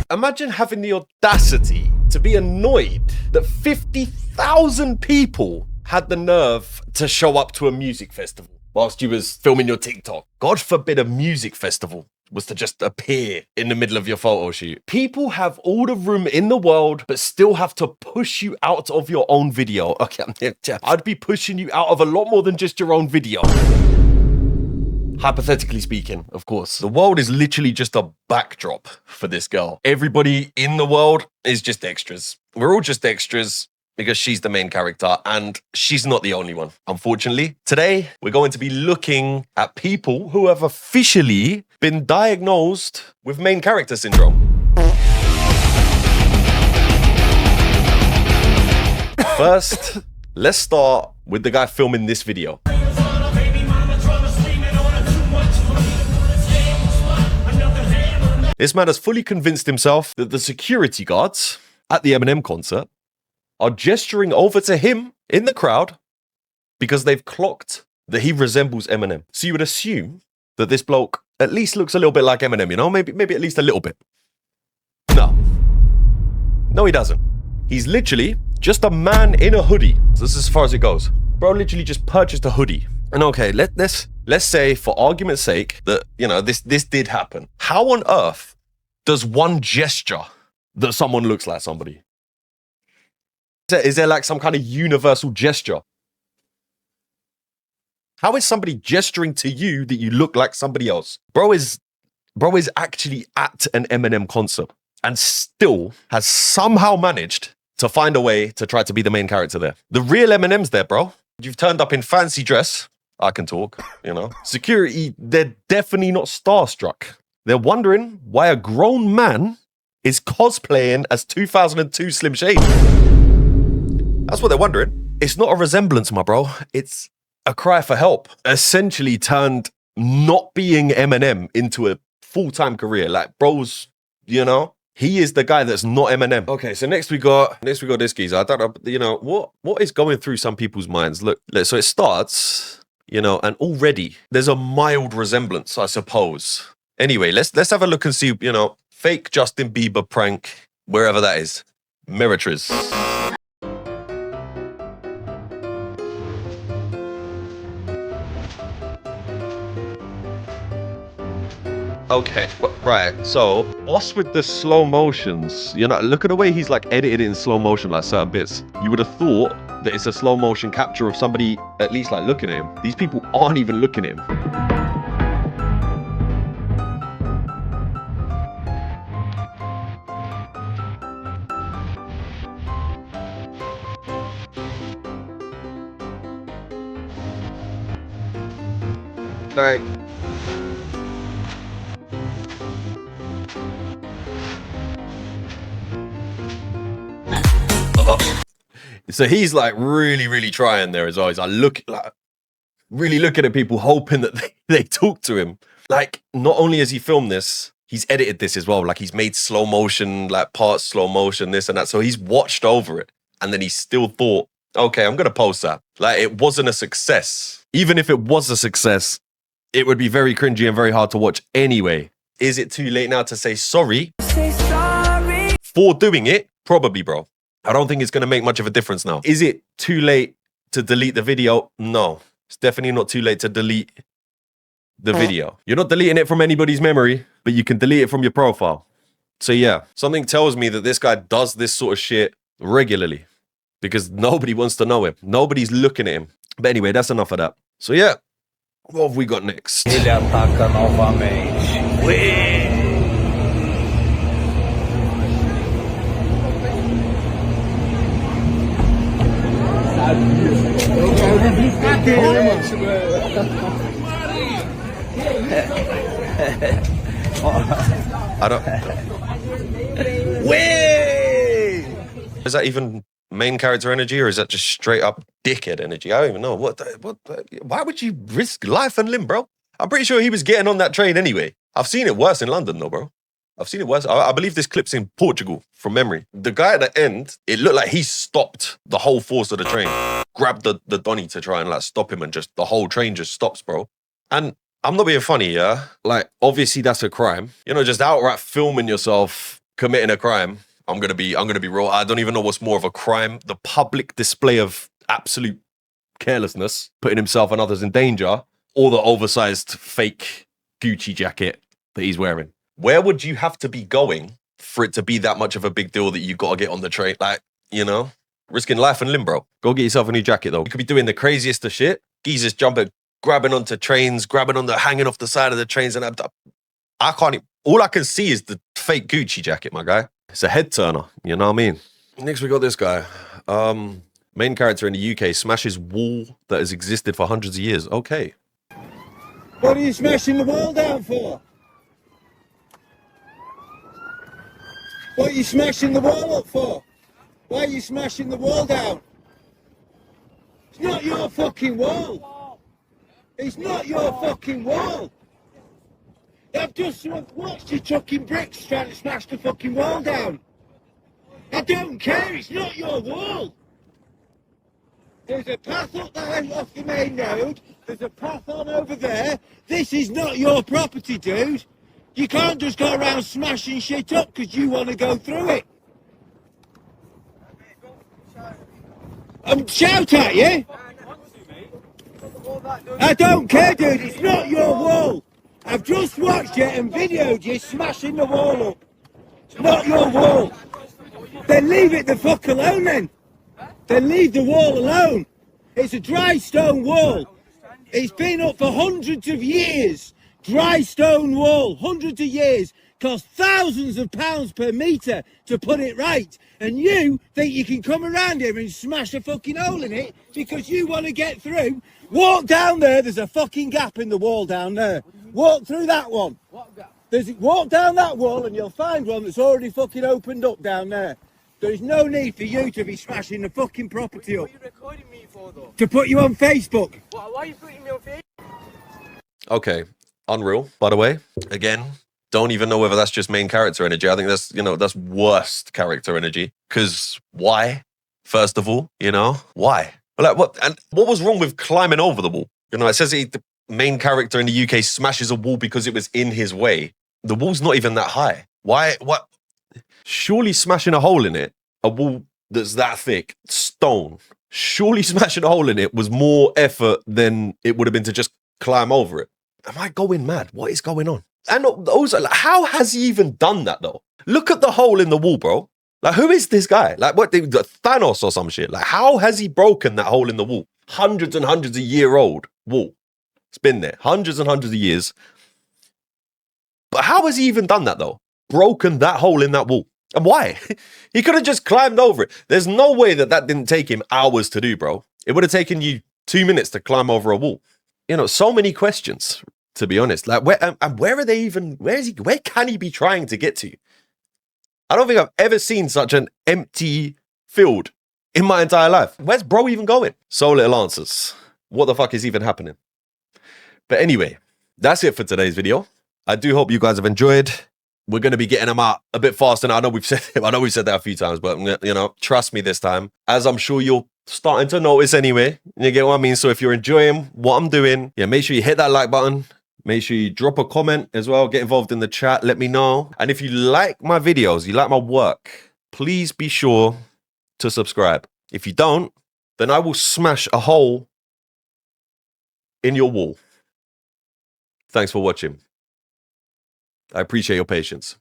Imagine having the audacity to be annoyed that 50,000 people had the nerve to show up to a music festival whilst you was filming your TikTok. God forbid a music festival was to just appear in the middle of your photo shoot. People have all the room in the world, but still have to push you out of your own video. Okay, I'd be pushing you out of a lot more than just your own video. Hypothetically speaking, of course. The world is literally just a backdrop for this girl. Everybody in the world is just extras. We're all just extras because she's the main character and she's not the only one, unfortunately. Today, we're going to be looking at people who have officially been diagnosed with main character syndrome. First, let's start with the guy filming this video. This man has fully convinced himself that the security guards at the Eminem concert are gesturing over to him in the crowd because they've clocked that he resembles Eminem. So you would assume that this bloke at least looks a little bit like Eminem, you know? Maybe at least a little bit. No, he doesn't. He's literally just a man in a hoodie. So this is as far as it goes. Bro literally just purchased a hoodie. And okay, let's say for argument's sake that, you know, this did happen. How on earth does one gesture that someone looks like somebody? Is there like some kind of universal gesture? How is somebody gesturing to you that you look like somebody else? Bro is actually at an Eminem concert and still has somehow managed to find a way to try to be the main character there. The real Eminem's there, bro. You've turned up in fancy dress. I can talk, you know. Security, they're definitely not starstruck. They're wondering why a grown man is cosplaying as 2002 Slim Shady. That's what they're wondering. It's not a resemblance, my bro. It's a cry for help. Essentially turned not being Eminem into a full-time career. Like, bro's, you know, he is the guy that's not Eminem. Okay, so next we got this geezer. I don't know, you know, what is going through some people's minds? Look, so it starts, you know, and already there's a mild resemblance, I suppose. Anyway, let's have a look and see, you know, fake Justin Bieber prank, wherever that is. Meritres. Okay, right, so us with the slow motions, you know, look at the way he's like edited it in slow motion, like certain bits. You would have thought that it's a slow motion capture of somebody at least like looking at him. These people aren't even looking at him. Like, so he's like really trying there as well. He's like really looking at people, hoping that they talk to him. Like, not only has he filmed this, he's edited this as well. Like, he's made slow motion, like parts slow motion, this and that. So he's watched over it, and then he still thought, okay, I'm gonna post that. Like, it wasn't a success. Even if it was a success, it would be very cringy and very hard to watch anyway. Is it too late now to say sorry? For doing it? Probably, bro. I don't think it's going to make much of a difference now. Is it too late to delete the video? No. It's definitely not too late to delete the video. You're not deleting it from anybody's memory, but you can delete it from your profile. So yeah, something tells me that this guy does this sort of shit regularly because nobody wants to know him. Nobody's looking at him. But anyway, that's enough of that. So yeah, what have we got next? Ele ataca novamente. Eu quero de brincadeira, I don't... Wait! Is that even main character energy, or is that just straight up dickhead energy? I don't even know. Why would you risk life and limb, bro? I'm pretty sure he was getting on that train anyway. I've seen it worse in London though, bro. I've seen it worse. I believe this clip's in Portugal, from memory. The guy at the end, it looked like he stopped the whole force of the train. Grabbed the Donny to try and like stop him, and just the whole train just stops, bro. And I'm not being funny, yeah? Like, obviously that's a crime. You know, just outright filming yourself committing a crime, I'm gonna be real. I don't even know what's more of a crime: the public display of absolute carelessness, putting himself and others in danger, or the oversized fake Gucci jacket that he's wearing. Where would you have to be going for it to be that much of a big deal that you got to get on the train? Like, you know, risking life and limb, bro. Go get yourself a new jacket, though. You could be doing the craziest of shit. Geezers jumping, grabbing onto trains, hanging off the side of the trains, and I can't. All I can see is the fake Gucci jacket, my guy. It's a head turner. You know what I mean? Next, we got this guy. Main character in the UK smashes wall that has existed for hundreds of years. Okay. What are you smashing the wall down for? What are you smashing the wall up for? Why are you smashing the wall down? It's not your fucking wall. It's not your fucking wall. I've just watched you chucking bricks trying to smash the fucking wall down. I don't care, it's not your wall. There's a path up there off the main road. There's a path on over there. This is not your property, dude. You can't just go around smashing shit up because you want to go through it. Shout at you. I don't care, dude. It's not your wall. I've just watched you and videoed you smashing the wall up. It's not your wall. Then leave it the fuck alone then. Then leave the wall alone. It's a dry stone wall. It's been up for hundreds of years. Dry stone wall, hundreds of years. Cost thousands of pounds per metre to put it right. And you think you can come around here and smash a fucking hole in it because you want to get through? Walk down there, there's a fucking gap in the wall down there. Walk through that one. Walk down that wall and you'll find one that's already fucking opened up down there. There's no need for you to be smashing the fucking property up. What are you recording me for, though? To put you on Facebook. Why are you putting me on Facebook? Okay. Unreal, by the way. Again, don't even know whether that's just main character energy. I think that's, that's worst character energy. Because why? First of all, why? Like, what was wrong with climbing over the wall? It says the main character in the UK smashes a wall because it was in his way. The wall's not even that high. Why? What? Surely smashing a hole in it, a wall that's that thick, stone, surely smashing a hole in it was more effort than it would have been to just climb over it. Am I going mad? What is going on? And also, like, how has he even done that, though? Look at the hole in the wall, bro. Like, who is this guy? Like, what, Thanos or some shit? Like, how has he broken that hole in the wall? Hundreds and hundreds of year old wall. It's been there. Hundreds and hundreds of years. But how has he even done that, though? Broken that hole in that wall. And why? He could have just climbed over it. There's no way that didn't take him hours to do, bro. It would have taken you 2 minutes to climb over a wall. So many questions, to be honest. Like, where are they even? Where can he be trying to get to? I don't think I've ever seen such an empty field in my entire life. Where's bro even going? So little answers. What the fuck is even happening? But anyway, that's it for today's video. I do hope you guys have enjoyed. We're going to be getting them out a bit faster now. I know we've said that a few times, but trust me this time, as I'm sure you're starting to notice anyway. You get what I mean? So if you're enjoying what I'm doing, make sure you hit that like button. Make sure you drop a comment as well. Get involved in the chat. Let me know. And if you like my videos, you like my work, please be sure to subscribe. If you don't, then I will smash a hole in your wall. Thanks for watching. I appreciate your patience.